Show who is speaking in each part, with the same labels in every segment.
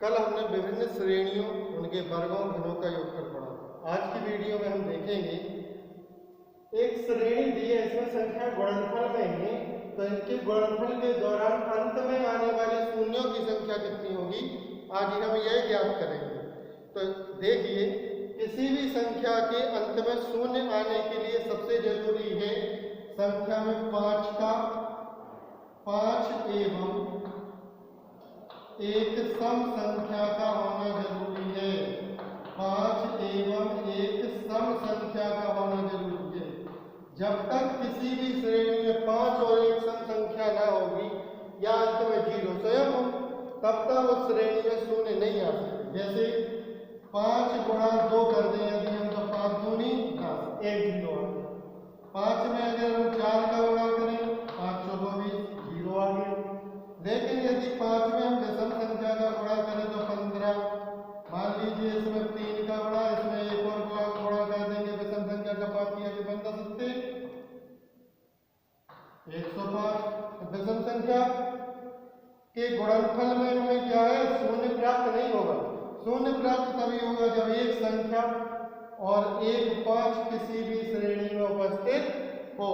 Speaker 1: कल हमने विभिन्न श्रेणियों उनके वर्गों घनों का योगफल पढ़ा। आज की वीडियो में हम देखेंगे एक श्रेणी दी है, इसमें संख्या गुणनफल में है, तो इनके गुणनफल के दौरान अंत में आने वाले शून्यों की संख्या कितनी होगी, आज हम यह ज्ञात करेंगे। तो देखिए, किसी भी संख्या के अंत में शून्य आने के लिए सबसे जरूरी है संख्या में 5 एवं एक सम संख्या का होना जरूरी है। 5 एवं एक सम संख्या का होना जरूरी है। जब तक किसी भी श्रेणी में 5 और एक सम संख्या ना होगी या अंत में 0 स्वयं हो, तब तक उस श्रेणी में शून्य नहीं आ सकते। जैसे 5 गुणा 2 कर दें यदि हम, तो 5 दूनी 10, एक 0 आ गया। 5 में अगर हम 4 का गुणा करें, 5 चौको 20, 0 आ गया। लेकिन यदि 5 में हम दशम संख्या का गुणा करें तो 15, मान लीजिए इसमें 3 का गुणा, इसमें एक और गुणा कर देंगे दशम संख्या का 5 किया कि 15 सत्ते 105। दशम संख्या के गुणनफल में हमें क्या है, शून्य प्राप्त नहीं होगा। शून्य प्राप्त तभी होगा जब एक संख्या और एक 5 किसी भी श्रेणी में उपस्थित हो।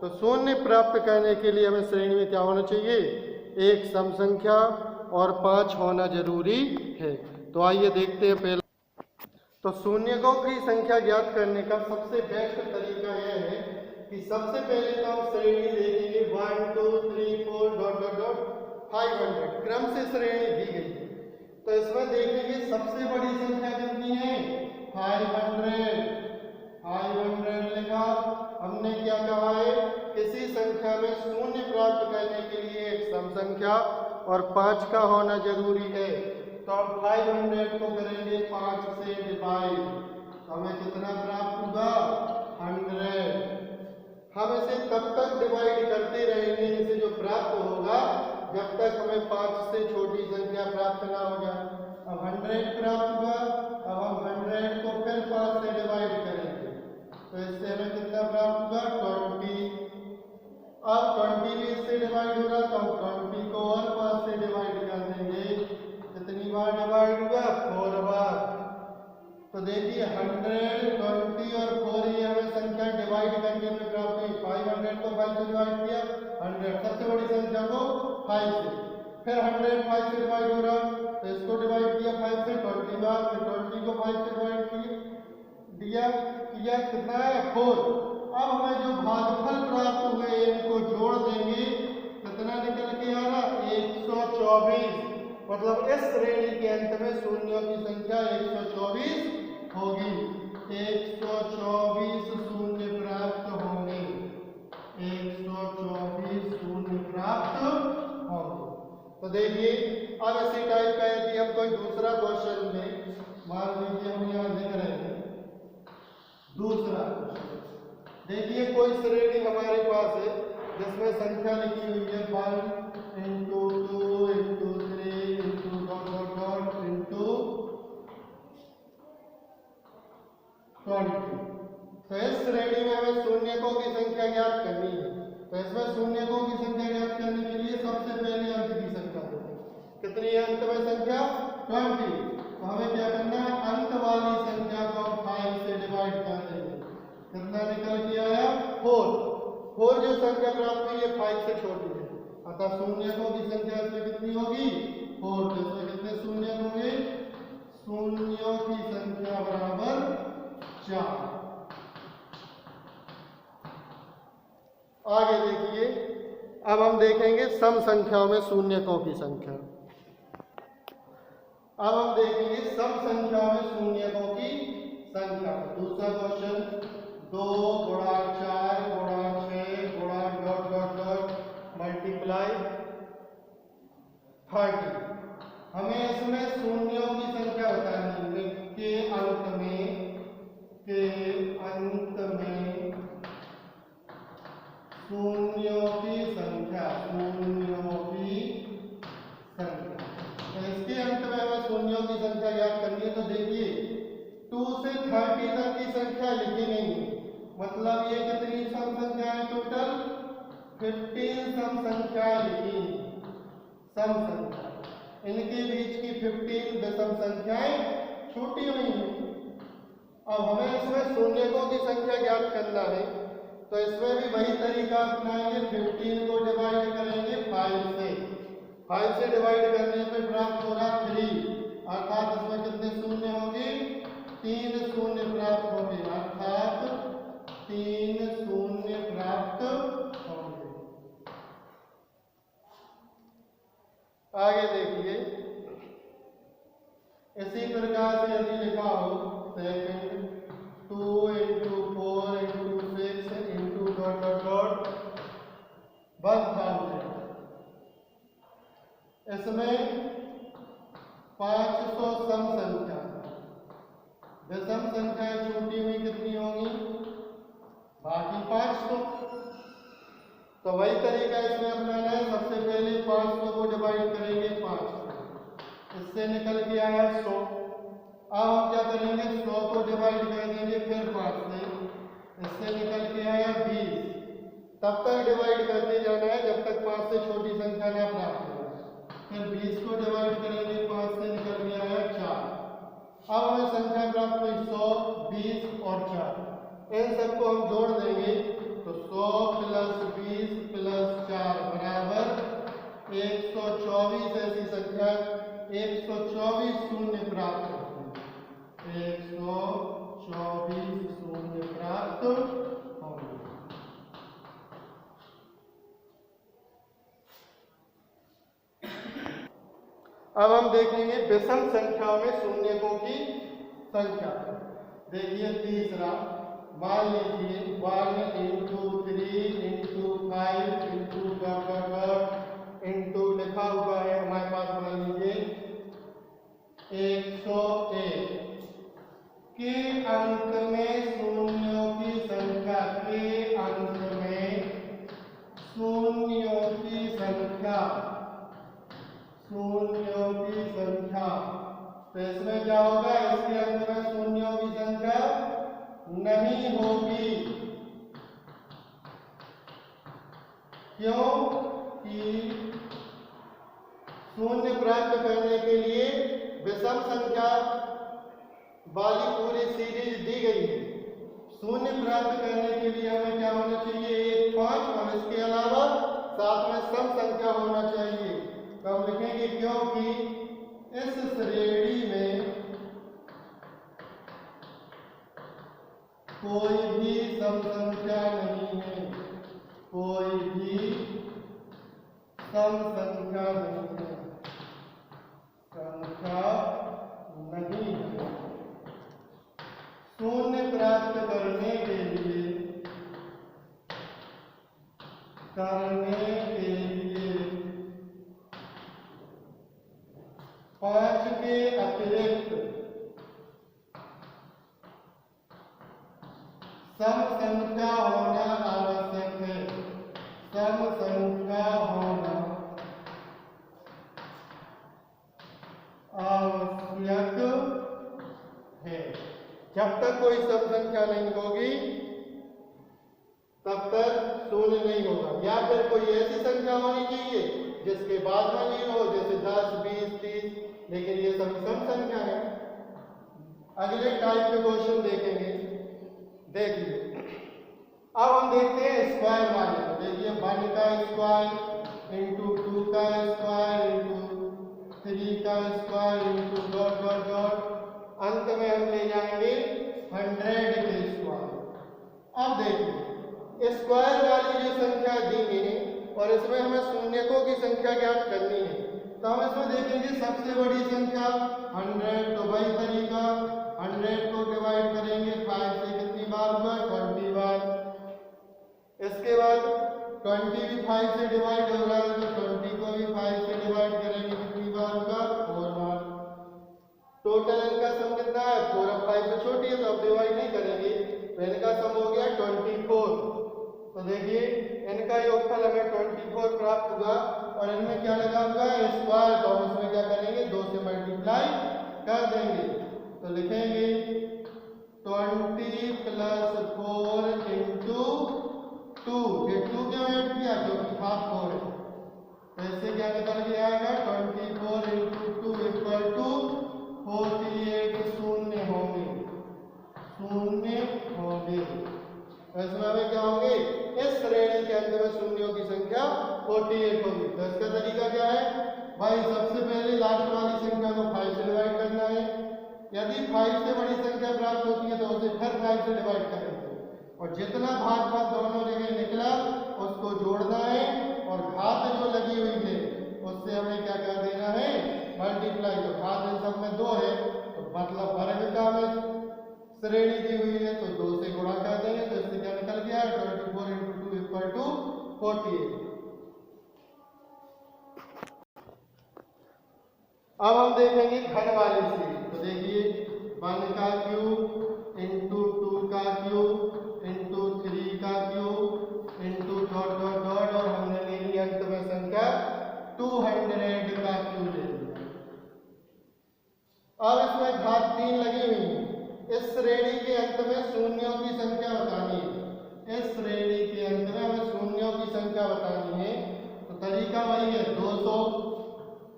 Speaker 1: तो शून्य प्राप्त करने के लिए हमें श्रेणी में क्या होना चाहिए, एक सम संख्या और 5 होना जरूरी है। तो आइए देखते हैं पहले। तो शून्यकों की संख्या ज्ञात करने का सबसे बेस्ट तरीका यह है कि सबसे पहले तो हम श्रेणी देखेंगे 1 2 3 4 डॉट डॉट डॉट 500 क्रम से श्रेणी दी गई है। तो इसमें देखेंगे सबसे बड़ी संख्या कितनी है, 500 लिखा। हमने क्या कहा है, किसी संख्या में शून्य प्राप्त करने के लिए एक सम संख्या और 5 का होना जरूरी है। तो हम 500 को करेंगे 5 से डिवाइड, तो हमें कितना प्राप्त होगा, 100। हम इसे तब तक डिवाइड करते रहेंगे इसे जो प्राप्त होगा जब तक हमें 5 से छोटी संख्या प्राप्त ना हो जाए। अब 100 प्राप्त हुआ, अब हम 100 को फिर 5 से डिवाइड करेंगे, तो इससे हमें कितना प्राप्त होगा, 20। अब 20 भी इससे डिवाइड होगा, तो हम 20 को और 5 से डिवाइड कर देंगे। कितनी बार डिवाइड होगा, 4 बार। तो देखिए 100, 20 और 4 ये हमें संख्या डिवाइड करने में प्राप्त हुई। 500 को 5 से डिवाइड किया, 100 सबसे बड़ी संख्या को 5 से, फिर 100 5 से डिवाइड हो रहा, तो इसको डिवाइड किया 5 से 20 बार, फिर 20 को 5 से डिवाइड किया कितना है, 4। अब हमें जो भागफल प्राप्त हुए इनको जोड़ देंगे, कितना निकल के आ रहा, 124। मतलब इस श्रेणी के अंत में शून्यों की संख्या 124 होगी। 124 शून्य प्राप्त होंगे, 124 शून्य प्राप्त होंगे। तो देखिए, अब इसी टाइप का यदि हम कोई दूसरा क्वेश्चन में, मान लीजिए हम यहाँ लिख रहे हैं दूसरा क्वेश्चन। देखिए कोई श्रेणी हमारे पास है जिसमें संख्या लिखी हुई है 1 into 2 into 3 into dot dot dot into 20। तो इस श्रेणी में हमें शून्यकों की संख्या ज्ञात करनी है। तो इसमें शून्यकों की संख्या ज्ञात करने के लिए सबसे पहले अंक की संख्या देखें। कितनी है अंत में संख्या, 20। तो हमें क्या करना है, अंत वाली संख्या को 5 से डिवाइड कर देंगे। कितना निकल के आया, 4 जो संख्या प्राप्त हुई है 5 से छोटी है, अतः शून्यकों की संख्या इसमें कितनी होगी, 4। तो इसमें कितने शून्य होंगे, शून्यों की संख्या बराबर 4। आगे देखिए, अब हम देखेंगे सम संख्याओं में शून्यकों की संख्या। अब हम देखेंगे सम संख्याओं में शून्यकों की संख्या। दूसरा क्वेश्चन, 2 गुणा 4 गुणा 6 गुणा डॉट डॉट डॉट मल्टीप्लाई 30। हमें इसमें शून्यों की संख्या बतानी है। के अंत में शून्यों की संख्या, तो इसके अंत में हमें शून्यों की संख्या ज्ञात करनी है। तो देखिए 2 से 30 तक की संख्या लिखी नहीं है, मतलब ये कितनी सम संख्या है, टोटल 15 सम संख्या लिखी, सम संख्या। इनके बीच की 15 विषम संख्याएं छूटी हुई हैं। अब हमें इसमें शून्यकों की संख्या ज्ञात करना है, तो इसमें भी वही तरीका अपनाएंगे। 15 को डिवाइड करेंगे 5 से। 5 से डिवाइड करने पे प्राप्त होगा 3, अर्थात इसमें कितने शून्य होंगे? 3 शून्य प्राप्त होंगे, अर्थात 3 शून्य प्राप्त होंगे। आगे देखिए, इसी प्रकार से यदि लिखा हो सेकंड 2 into 4 into 6 into ... 1000, इसमें 500 सम संख्या, विषम संख्याएं छूटी हुई कितनी होंगी? बाकी 500। तो वही तरीका इसमें अपनाना है। सबसे पहले 500 को डिवाइड करेंगे 5 से, इससे निकल के आया 100। अब हम क्या करेंगे? 100 को डिवाइड कर देंगे फिर 5 से, इससे निकल के आया 20। तब तक डिवाइड करते जाना है जब तक 5 से छोटी संख्या ना प्राप्त हो। फिर 20 को डिवाइड करेंगे 5 से, निकल के आया 4। अब हमें संख्या प्राप्त हुई 100, 20 और 4। इन सबको हम जोड़ देंगे तो 100 + 20 + 4 बराबर 124। ऐसी संख्या 124 शून्य प्राप्त होंगे, 124 शून्य प्राप्त होंगे। अब हम देखेंगे विषम संख्याओं में शून्यकों की संख्या। देखिए तीसरा, मान लीजिए 1 into 3 into 5 into ... लिखा हुआ है हमारे पास, मान लीजिए 101 के अंत में शून्यों की संख्या, के अंत में शून्यों की संख्या, शून्यों की संख्या। तो इसमें क्या होगा? इसके अंत में शून्यों की संख्या नहीं होगी। क्यों? कि शून्य प्राप्त करने के लिए विषम संख्या वाली पूरी सीरीज दी गई है। शून्य प्राप्त करने के लिए हमें क्या होना चाहिए? 1, 5 और इसके अलावा साथ में सम संख्या होना चाहिए। तो हम लिखेंगे क्योंकि इस श्रेणी में कोई भी सम संख्या नहीं है, कोई भी सम संख्या नहीं है, संख्या नहीं है। शून्य प्राप्त करने के लिए पांच के अतिरिक्त सम संख्या होना आवश्यक है, सम संख्या होना आवश्यक है। जब तक कोई सम संख्या नहीं होगी तब तक शून्य नहीं होगा। या फिर कोई ऐसी संख्या होनी चाहिए जिसके बाद में 0 हो, जैसे 10, 20, 30, लेकिन ये सभी सम संख्या है। अगले टाइप के क्वेश्चन देखेंगे। देखिए, अब हम देखते हैं स्क्वायर वाले को। देखिए 1 का स्क्वायर इंटू 2 का स्क्वायर इंटू 3 का स्क्वायर इंटू ... अंत में हम ले जाएंगे 100 के स्क्वायर। अब देखिए स्क्वायर वाली जो संख्या दी है और इसमें हमें शून्यकों की संख्या ज्ञात करनी है, तो हम इसमें देखेंगे सबसे बड़ी संख्या 100। तो वही तरीका, 100 को डिवाइड करेंगे 5 से, कितनी बार हुआ? 20 बार। इसके बाद 20 भी 5 से डिवाइड हो रहा है, तो 20 को भी 5 से डिवाइड करेंगे, कितनी बार होगा? 4 बार। टोटल इनका सम कितना है? 4 अब 5 से छोटी है तो अब डिवाइड नहीं करेंगे, तो इनका सम हो गया 24। तो देखिए इनका योगफल हमें 24 प्राप्त हुआ और इनमें क्या लगा हुआ है? स्क्वायर। तो हम इसमें क्या करेंगे? 2 से मल्टीप्लाई कर देंगे, तो लिखेंगे 20 + 4 इंटू 2। ये 2 क्यों ऐड किया? क्योंकि हाफ 4 है। तो इससे क्या निकल के आएगा 24 इंटू 2 इक्वल टू 48 शून्य होंगे, शून्य होंगे। तो इसमें हमें क्या होंगे, इस श्रेणी के अंत में शून्यों की संख्या 48 होगी। तो इसका तरीका क्या है भाई, सबसे पहले लास्ट वाली संख्या को 5 से डिवाइड करना है। यदि 5 से बड़ी संख्या प्राप्त होती है तो उसे फिर 5 से डिवाइड करेंगे और जितना भाग दोनों जगह निकला उसको जोड़ना है और घात जो लगी हुई है उससे हमें क्या कर देना है, मल्टीप्लाई। तो घात इन सब में 2 है तो मतलब वर्ग का हमें श्रेणी दी हुई है तो 2 से गुणा कर देंगे। तो इससे क्या निकल गया 24 इंटू 2 इक्वल टू 48। अब हम देखेंगे घन वाली सीरीज। तो देखिए 1 का क्यूब इंटू 2 का क्यूब इंटू 3 का cube into dot dot dot और हमने ले ली अंत में संख्या 200 का क्यूब ले लिया। अब इसमें घात 3 लगी हुई है। इस श्रेणी के अंत में शून्यों की संख्या बतानी है, इस श्रेणी के अंत में हमें शून्यों की संख्या बतानी है। तो तरीका वही है, 200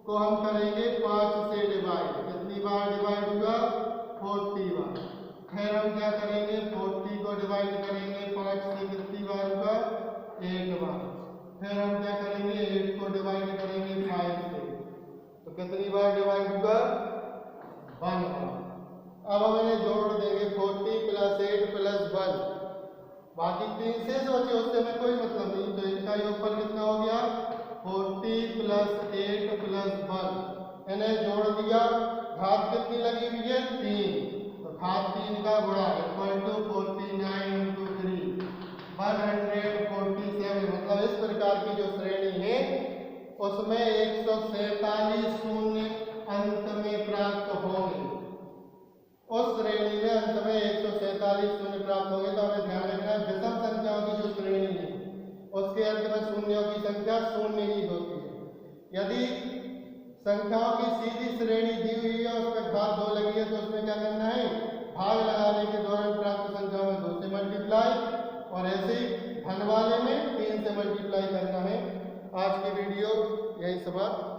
Speaker 1: को हम करेंगे 5 से डिवाइड। कितनी बार डिवाइड हुआ, 40 बार। फिर हम क्या करेंगे, 40 को डिवाइड करेंगे 5 से, कितनी बार हुआ, 1 बार। फिर हम क्या करेंगे, 8 को डिवाइड करेंगे 5 से, तो कितनी बार डिवाइड हुआ, 1 बार। अब हम इन्हें जोड़ देंगे 40 प्लस 8 प्लस 1, बाकी 3 शेष बचे उससे हमें कोई मतलब नहीं। तो इनका योगफल कितना हो गया, 40 प्लस 8 प्लस 1। इन्हें जोड़ दिया, घात कितनी लगी हुई है, 3, तो घात 3 का गुणा इक्वल टू 49 इंटू 3 147। मतलब इस प्रकार की जो श्रेणी है उसमें 147 शून्य अंत में प्राप्त होंगे। उस श्रेणी में अंत में 147 शून्य प्राप्त होंगे। तो हमें ध्यान रखना विषम संख्याओं की जो श्रेणी है उसके अंत में शून्यों की संख्या शून्य ही होती है। यदि संख्याओं की सीधी श्रेणी दी हुई है उसमें घात 2 लगी है तो उसमें क्या करना है, भाग लगाने के दौरान प्राप्त संख्या में 2 से मल्टीप्लाई और ऐसे ही घन वाले में 3 से मल्टीप्लाई करना है। आज की वीडियो यही समाप्त।